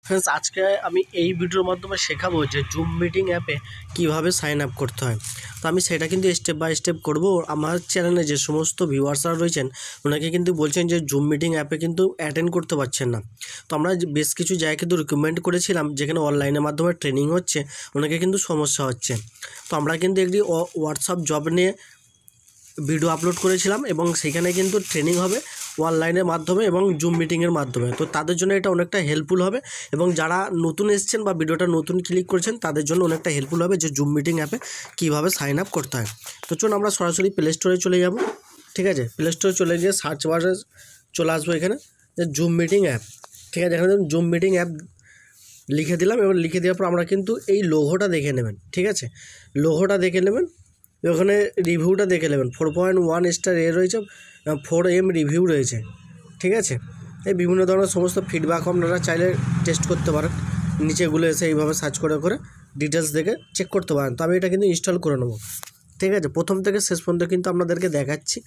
Friends आज के আমি এই ভিডিওর মাধ্যমে শেখাবো যে জুম মিটিং অ্যাপে কিভাবে সাইন আপ করতে হয়। তো আমি সেটা কিন্তু স্টেপ বাই স্টেপ করব। আমার চ্যানেলে যে সমস্ত ভিউয়ার্সরা রয়েছেন ওনাকে কিন্তু বলছেন যে জুম মিটিং অ্যাপে কিন্তু অ্যাটেন্ড করতে পারছেন না। তো আমরা বেশ কিছু জায়গায় কিন্তু রিকমেন্ড করেছিলাম যেখানে অনলাইনের মাধ্যমে ট্রেনিং হচ্ছে, ওনাকে কিন্তু সমস্যা হচ্ছে। তো আমরা কিন্তু একটি হোয়াটসঅ্যাপ জব নিয়ে ভিডিও আপলোড করেছিলাম এবং সেখানে কিন্তু ট্রেনিং হবে অনলাইনের মাধ্যমে এবং জুম মিটিংয়ের মাধ্যমে। তো তাদের জন্য এটা অনেকটা হেল্পফুল হবে এবং যারা নতুন এসেছেন বা ভিডিওটা নতুন ক্লিক করেছেন তাদের জন্য অনেকটা হেল্পফুল হবে যে জুম মিটিং অ্যাপে কীভাবে সাইন আপ করতে হয়। তো চলুন আমরা সরাসরি প্লে স্টোরে চলে যাব। ঠিক আছে, প্লে স্টোরে চলে গিয়ে সার্চ বারে চলে আসবো এখানে যে জুম মিটিং অ্যাপ। ঠিক আছে, এখানে জুম মিটিং অ্যাপ লিখে দিলাম। এবার লিখে দেওয়ার পর আমরা কিন্তু এই লোগোটা দেখে নেবেন। ঠিক আছে, লোগোটা দেখে নেবেন, ওখানে রিভিউটা দেখে নেবেন। 4.1 স্টার রয়েছে, 4M রিভিউ রয়েছে। ঠিক আছে, এই বিভিন্ন ধরনের সমস্ত ফিডব্যাক আপনারা চাইলে টেস্ট করতে পারেন। নিচেগুলো এসে এইভাবে সার্চ করে করে ডিটেলস দেখে চেক করতে পারেন। তো আমি এটা কিন্তু ইনস্টল করে নেবো। ঠিক আছে, প্রথম থেকে শেষ পর্যন্ত কিন্তু আপনাদেরকে দেখাচ্ছি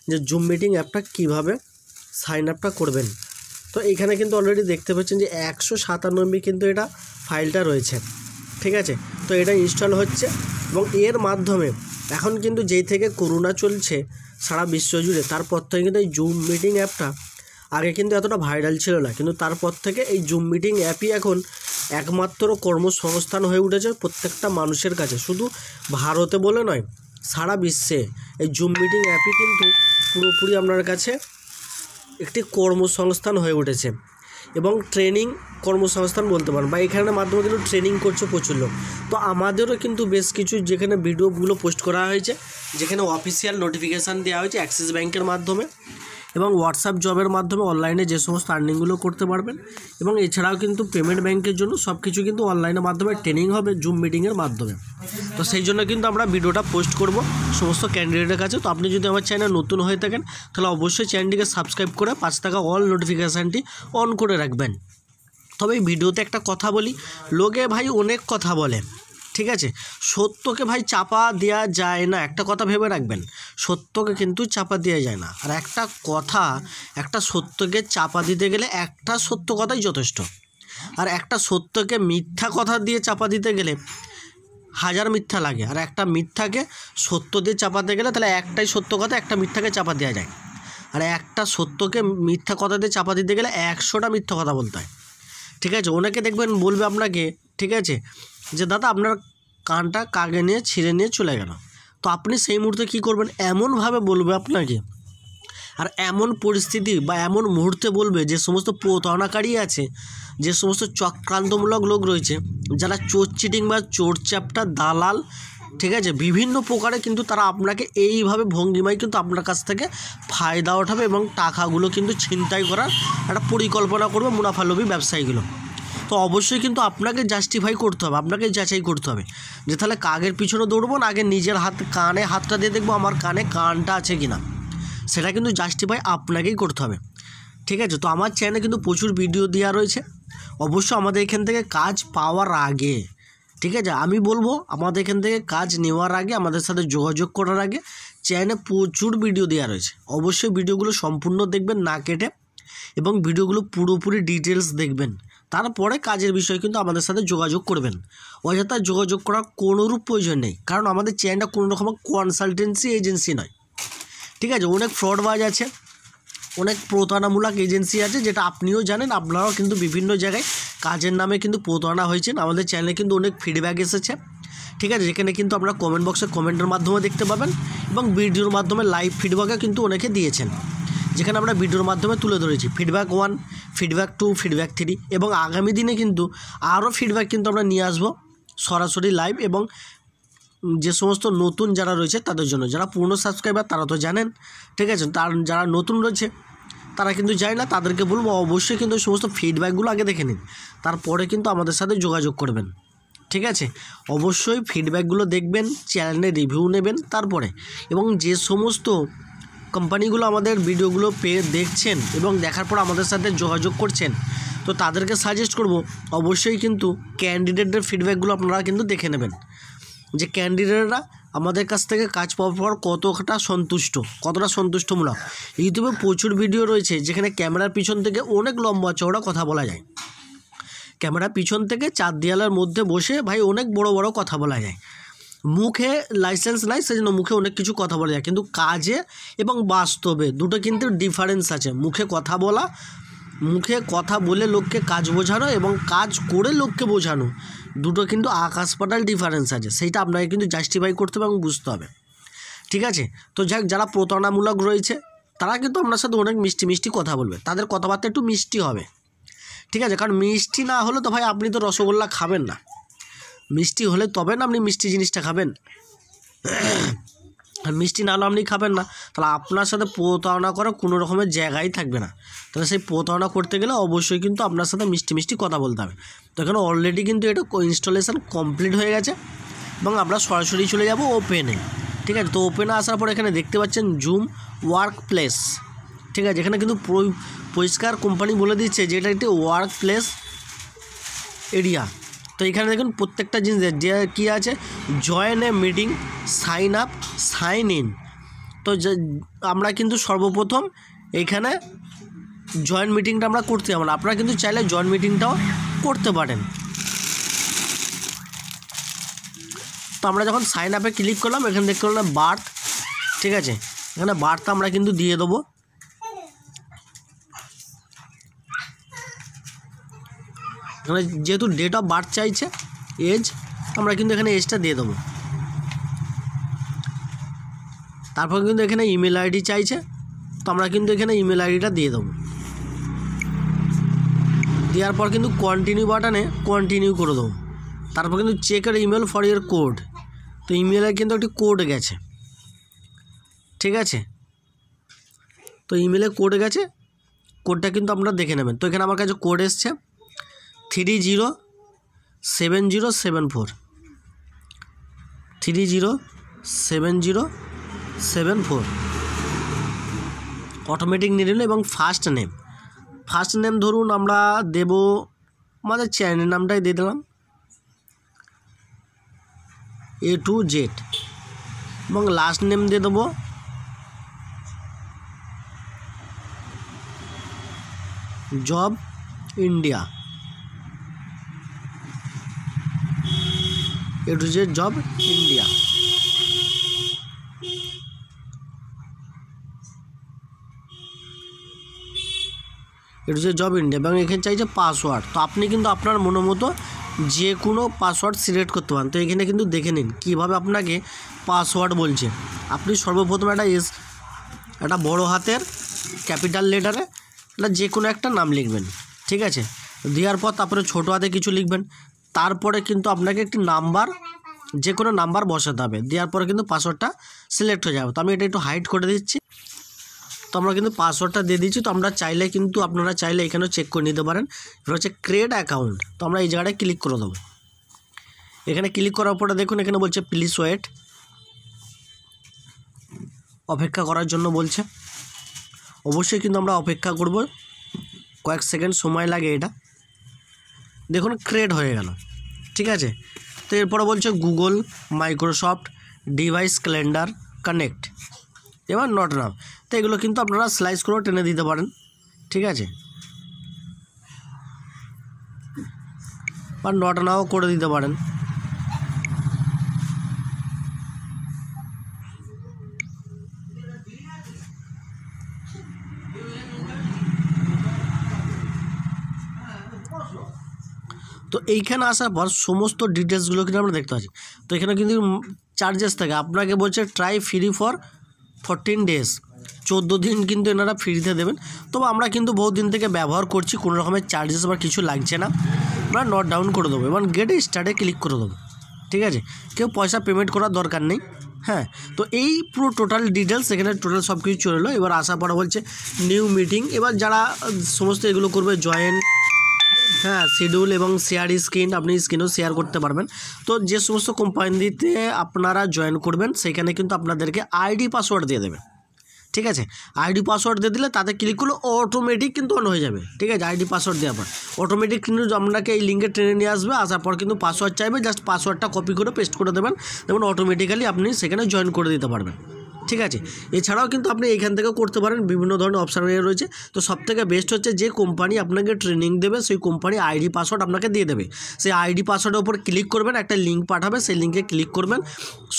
যে জুম মিটিং অ্যাপটা কীভাবে সাইন আপটা করবেন। তো এইখানে কিন্তু অলরেডি দেখতে পাচ্ছেন যে 197 কিন্তু এটা ফাইলটা রয়েছে। ঠিক আছে, তো এটা ইনস্টল হচ্ছে এবং এর মাধ্যমে এখন কিন্তু যেই থেকে করোনা চলছে সারা বিশ্ব জুড়ে, তারপর থেকে কিন্তু এই জুম মিটিং অ্যাপটা আগে কিন্তু এতটা ভাইরাল ছিল না, কিন্তু তারপর থেকে এই জুম মিটিং অ্যাপই এখন একমাত্র কর্মসংস্থান হয়ে উঠেছে প্রত্যেকটা মানুষের কাছে। শুধু ভারতে বলে নয়, সারা বিশ্বে এই জুম মিটিং অ্যাপই কিন্তু পুরোপুরি আপনার কাছে একটি কর্মসংস্থান হয়ে উঠেছে এবং ট্রেনিং কর্মসংস্থান বলতে পারেন, বা এখানের মাধ্যমে কিন্তু ট্রেনিং করছে প্রচুর লোক। তো আমাদেরও কিন্তু বেশ কিছু যেখানে ভিডিওগুলো পোস্ট করা হয়েছে, যেখানে অফিসিয়াল নোটিফিকেশান দেওয়া হয়েছে অ্যাক্সিস ব্যাংকের মাধ্যমে এবং হোয়াটসঅ্যাপ জবের মাধ্যমে অনলাইনে যে সমস্ত আর্নিংগুলো করতে পারবেন। এবং এছাড়াও কিন্তু পেমেন্ট ব্যাংকের জন্য সব কিছু কিন্তু অনলাইনের মাধ্যমে ট্রেনিং হবে জুম মিটিংয়ের মাধ্যমে। তো সেই জন্য কিন্তু আমরা ভিডিওটা পোস্ট করব সমস্ত ক্যান্ডিডেটের কাছে। তো আপনি যদি আমার চ্যানেল নতুন হয়ে থাকেন তাহলে অবশ্যই চ্যানেলটিকে সাবস্ক্রাইব করে 5 টাকা অল নোটিফিকেশানটি অন করে রাখবেন। তবে এই ভিডিওতে একটা কথা বলি, লোকে ভাই অনেক কথা বলে। ঠিক আছে, সত্যকে ভাই চাপা দেওয়া যায় না, একটা কথা ভেবে রাখবেন, সত্যকে কিন্তু চাপা দেওয়া যায় না। আর একটা সত্যকে চাপা দিতে গেলে একটা সত্য কথাই যথেষ্ট, আর একটা সত্যকে মিথ্যা কথা দিয়ে চাপা দিতে গেলে 1000 মিথ্যা লাগে। আর একটা মিথ্যাকে সত্য দিয়ে চাপাতে গেলে তাহলে একটাই সত্য কথা, একটা মিথ্যাকে চাপা দেওয়া যায়। আর একটা সত্যকে মিথ্যা কথা দিয়ে চাপা দিতে গেলে 100টা মিথ্যা কথা বলতে হয়। ঠিক আছে, ওনাকে দেখবেন বলবে আপনাকে, ঠিক আছে, যে দাদা আপনার কানটা কাকে নিয়ে ছিঁড়ে নিয়ে চলে গেল। তো আপনি সেই মুহূর্তে কী করবেন, এমনভাবে বলবে আপনাকে, আর এমন পরিস্থিতি বা এমন মুহূর্তে বলবে যে সমস্ত প্রতারণাকারী আছে, যে সমস্ত চক্রান্তমূলক লোক রয়েছে, যারা চোর চিটিং বা চোর চ্যাপ্টা দালাল, ঠিক আছে, বিভিন্ন প্রকারে কিন্তু তারা আপনাকে এইভাবে ভঙ্গিমায় কিন্তু আপনার কাছ থেকে ফায়দা ওঠাবে এবং টাকাগুলো কিন্তু ছিনতাই করার একটা পরিকল্পনা করবে মুনাফালোভী ব্যবসায়ীগুলো। তো অবশ্যই কিন্তু আপনাকে জাস্টিফাই করতে হবে, আপনাকে যাচাই করতে হবে যে তাহলে কাকের পিছনে দৌড়বো না, আগে নিজের কানে হাতটা দিয়ে দেখবো আমার কানটা আছে কিনা, সেটা কিন্তু জাস্টিফাই আপনাকেই করতে হবে। ঠিক আছে, তো আমার চ্যানেলে কিন্তু প্রচুর ভিডিও দেওয়া রয়েছে। অবশ্যই আমাদের এখান থেকে কাজ পাওয়ার আগে, ঠিক আছে, আমি বলবো আমাদের এখান থেকে কাজ নেওয়ার আগে, আমাদের সাথে যোগাযোগ করার আগে চ্যানেলে প্রচুর ভিডিও দেওয়া রয়েছে। অবশ্যই ভিডিওগুলো সম্পূর্ণ দেখবেন না কেটে, এবং ভিডিওগুলো পুরোপুরি ডিটেলস দেখবেন, তারপরে কাজের বিষয়ে কিন্তু আমাদের সাথে যোগাযোগ করবেন। অযথা যোগাযোগ করার কোনোরূপ প্রয়োজন নেই, কারণ আমাদের চ্যানেলটা কোনো রকম কনসালটেন্সি এজেন্সি নয়। ঠিক আছে, অনেক ফ্রডবাজ আছে, অনেক প্রতারণামূলক এজেন্সি আছে, যেটা আপনিও জানেন, আপনারাও কিন্তু বিভিন্ন জায়গায় কাজের নামে কিন্তু প্রতারণা হয়েছেন। আমাদের চ্যানেলে কিন্তু অনেক ফিডব্যাক এসেছে। ঠিক আছে, যেখানে কিন্তু আপনারা কমেন্ট বক্সে কমেন্টের মাধ্যমে দেখতে পাবেন এবং ভিডিওর মাধ্যমে লাইভ ফিডব্যাকও কিন্তু অনেকে দিয়েছেন, যেখানে আমরা ভিডিওর মাধ্যমে তুলে ধরেছি ফিডব্যাক 1, ফিডব্যাক 2, ফিডব্যাক 3, এবং আগামী দিনে কিন্তু আরও ফিডব্যাক কিন্তু আমরা নিয়ে আসবো সরাসরি লাইভ। এবং যে সমস্ত নতুন যারা রয়েছে তাদের জন্য, যারা পুরনো সাবস্ক্রাইবার তারা তো জানেন, ঠিক আছে, যারা নতুন রয়েছে তারা কিন্তু যায় না, তাদেরকে বলবো অবশ্যই কিন্তু সমস্ত ফিডব্যাকগুলো আগে দেখে নিন, তারপরে কিন্তু আমাদের সাথে যোগাযোগ করবেন। ঠিক আছে, অবশ্যই ফিডব্যাকগুলো দেখবেন, চ্যানেলে রিভিউ নেবেন তারপরে। এবং যে সমস্ত কোম্পানিগুলো আমাদের ভিডিওগুলো দেখছেন এবং দেখার পর আমাদের সাথে যোগাযোগ করছেন, তো তাদেরকে সাজেস্ট করব অবশ্যই কিন্তু ক্যান্ডিডেটদের ফিডব্যাকগুলো আপনারা কিন্তু দেখে নেবেন, যে ক্যান্ডিডেটরা আমাদের কাছ থেকে কাজ পাওয়ার পর কতটা সন্তুষ্টমূলক। ইউটিউবে প্রচুর ভিডিও রয়েছে যেখানে ক্যামেরার পিছন থেকে অনেক লম্বা চওড়া কথা বলা যায়, ক্যামেরা পিছন থেকে চার দেয়ালের মধ্যে বসে ভাই অনেক বড় বড় কথা বলা যায়, মুখে লাইসেন্স নাই সেজন্য মুখে অনেক কিছু কথা বলা যায়, কিন্তু কাজে এবং বাস্তবে দুটো কিন্তু ডিফারেন্স আছে। মুখে কথা বলে লোককে কাজ বোঝানো এবং কাজ করে লোককে বোঝানো, দুটো কিন্তু আকাশ পাতাল ডিফারেন্স আছে, সেইটা আপনাকে কিন্তু জাস্টিফাই করতে হবে এবং বুঝতে হবে। ঠিক আছে, তো যারা প্রতারণামূলক রয়েছে তারা কিন্তু আপনার সাথে অনেক মিষ্টি মিষ্টি কথা বলবে, তাদের কথাবার্তা একটু মিষ্টি হবে। ঠিক আছে, কারণ মিষ্টি না হলে তো ভাই আপনি তো রসগোল্লা খাবেন না, মিষ্টি হলে তবে না আপনি মিষ্টি জিনিসটা খাবেন, আর মিষ্টি না হলে আপনি খাবেন না, তাহলে আপনার সাথে প্রতারণা করার কোনো রকমের জায়গায় থাকবে না। তাহলে সেই প্রতারণা করতে গেলে অবশ্যই কিন্তু আপনার সাথে মিষ্টি মিষ্টি কথা বলতে হবে। তো এখানে অলরেডি কিন্তু এটা ইনস্টলেশন কমপ্লিট হয়ে গেছে এবং আমরা সরাসরি চলে যাব ওপেনে। ঠিক আছে, তো ওপেনে আসার পর এখানে দেখতে পাচ্ছেন জুম ওয়ার্ক প্লেস। ঠিক আছে, এখানে কিন্তু পরিষ্কার কোম্পানি বলে দিচ্ছে যে এটা একটি ওয়ার্ক প্লেস এরিয়া। তো এখানে দেখুন প্রত্যেকটা জিনিস যে কী আছে, join a meeting, sign up, sign in. তো আমরা কিন্তু সর্বপ্রথম এইখানে জয়েন মিটিংটা আমরা করতে পারবো, আপনারা কিন্তু চাইলে জয়েন মিটিংটাও করতে পারেন। তো আমরা যখন সাইন আপে ক্লিক করলাম, এখানে দেখতে পেলাম বার্থ। ঠিক আছে, এখানে বার্থ আমরা কিন্তু দিয়ে দেবো। এখানে যেহেতু ডেট অফ বার্থ চাইছে, এজ, আমরা কিন্তু এখানে এজটা দিয়ে দেবো। তারপর কিন্তু এখানে ইমেল আইডি চাইছে, তো আমরা কিন্তু এখানে ইমেল আইডিটা দিয়ে দেবো। দেওয়ার পর কিন্তু কন্টিনিউ বাটনে কন্টিনিউ করে দেবো। তারপর কিন্তু চেকের ইমেল ফর ইয়ার কোড, তো ইমেলে কিন্তু একটি কোড গেছে। ঠিক আছে, তো ইমেলে কোড গেছে, কোডটা কিন্তু আপনারা দেখে নেবেন। তো এখানে আমার কাছে কোড এসছে 307074, 307074 অটোমেটিক নিয়ে নিল। এবং ফার্স্ট নেম ধরুন আমরা দেব আমাদের চ্যানেলের নামটাই দিয়ে দিলাম A to Z, এবং লাস্ট নেম দিয়ে দেবো job India, A to Z job India. এটা হচ্ছে জব ইন্ডিয়া, এবং এখানে চাইছে পাসওয়ার্ড। তো আপনি কিন্তু আপনার মতো যে কোনো পাসওয়ার্ড সিলেক্ট করতে পারেন। তো এখানে কিন্তু দেখে নিন কীভাবে আপনাকে পাসওয়ার্ড বলছে। আপনি সর্বপ্রথম একটা বড় হাতের ক্যাপিটাল লেটারে যে কোনো একটা নাম লিখবেন। ঠিক আছে, দেওয়ার পর তারপরে ছোটো হাতে কিছু লিখবেন। তারপরে কিন্তু আপনাকে একটি নাম্বার, যে কোনো নাম্বার বসাতে হবে। দেওয়ার পরে কিন্তু পাসওয়ার্ডটা সিলেক্ট হয়ে যাবে। তো আমি এটা একটু হাইড করে দিচ্ছি। তো আমরা কিন্তু পাসওয়ার্ডটা দিয়ে দিচ্ছি। তো আমরা চাইলে কিন্তু আপনারা চাইলে এখানেও চেক করে নিতে পারেন। এটা হচ্ছে ক্রিয়েট অ্যাকাউন্ট। তো আমরা এই জায়গাটায় ক্লিক করে দেবো। এখানে ক্লিক করার পরে দেখুন এখানে বলছে প্লিজ ওয়েট, অপেক্ষা করার জন্য বলছে। অবশ্যই কিন্তু আমরা অপেক্ষা করব, কয়েক সেকেন্ড সময় লাগে এটা। দেখুন ক্রিয়েট হয়ে গেল। ঠিক আছে, তো এরপরে বলছে Google, Microsoft, device, calendar, connect, এবার নট নাও। তো এগুলো কিন্তু আপনারা স্লাইস করেও টেনে দিতে পারেন। ঠিক আছে, বা নট নাও করে দিতে পারেন। তো এইখানে আসার পর সমস্ত ডিটেলসগুলো কিন্তু আমরা দেখতে পাচ্ছি। তো এখানে কিন্তু চার্জেস থাকে, আপনাকে বলছে ট্রাই ফ্রি ফর 14 ডেজ, 14 দিন কিন্তু এনারা ফ্রিতে দেবেন। তবে আমরা কিন্তু বহু দিন থেকে ব্যবহার করছি, কোনো রকমের চার্জেস বা কিছু লাগছে না। আমরা নোট ডাউন করে দেবো এবং গেট স্টার্টে ক্লিক করে দেবো। ঠিক আছে, কেউ পয়সা পেমেন্ট করার দরকার নেই। হ্যাঁ, তো এই পুরো টোটাল ডিটেলস এখানে টোটাল সব কিছু চলে এলো। এবার আসার পরে বলছে নিউ মিটিং। এবার যারা সমস্ত এগুলো করবে জয়েন, হ্যাঁ, শিডিউল এবং শেয়ার স্ক্রিন, আপনি স্ক্রিনও শেয়ার করতে পারবেন। তো যে সমস্ত কোম্পানিতে আপনারা জয়েন করবেন সেখানে কিন্তু আপনাদেরকে আইডি পাসওয়ার্ড দিয়ে দেবে। ঠিক আছে, আইডি পাসওয়ার্ড দিয়ে দিলে তাতে ক্লিক করলে অটোমেটিক কিন্তু অন হয়ে যাবে। ঠিক আছে, আইডি পাসওয়ার্ড দেওয়ার পর অটোমেটিক কিন্তু আপনাকে এই লিঙ্কে ট্রেনে নিয়ে আসবে। আসার পর কিন্তু পাসওয়ার্ড চাইবে, জাস্ট পাসওয়ার্ডটা কপি করে পেস্ট করে দেবেন, দেখুন অটোমেটিক্যালি আপনি সেখানে জয়েন করে দিতে পারবেন। ঠিক আছে। এছাড়াও কিন্তু আপনি এইখান থেকেও করতে পারেন, বিভিন্ন ধরনের অপশান রয়েছে। তো সবথেকে বেস্ট হচ্ছে যে কোম্পানি আপনাকে ট্রেনিং দেবে সেই কোম্পানি আইডি পাসওয়ার্ড আপনাকে দিয়ে দেবে। সেই আইডি পাসওয়ার্ডের উপর ক্লিক করবেন, একটা লিঙ্ক পাঠাবে, সেই লিঙ্কে ক্লিক করবেন,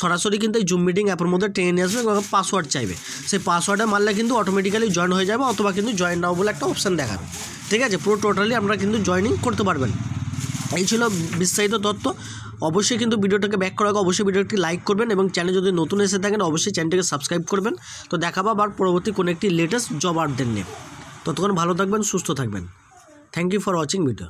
সরাসরি কিন্তু এই জুম মিটিং অ্যাপের মধ্যে টেনে নিয়ে আসবে এবং পাসওয়ার্ড চাইবে। সেই পাসওয়ার্ডে মারলে কিন্তু অটোমেটিক্যালি জয়েন হয়ে যাবে, অথবা কিন্তু জয়েন নাও বলে একটা অপশান দেখাবে। ঠিক আছে, পুরো টোটালি আপনারা কিন্তু জয়েনিং করতে পারবেন। এই ছিল বিস্তারিত তথ্য। অবশ্যই কিন্তু ভিডিওটাকে ব্যাক করার আগে অবশ্যই ভিডিওটি লাইক করবেন এবং চ্যানেল যদি নতুন এসে থাকেন অবশ্যই চ্যানেলটিকে সাবস্ক্রাইব করবেন। তো দেখাবো আবার পরবর্তী কোনো একটি লেটেস্ট জব আপডেট নিয়ে। ততক্ষণ ভালো থাকবেন, সুস্থ থাকবেন। Thank you for watching video.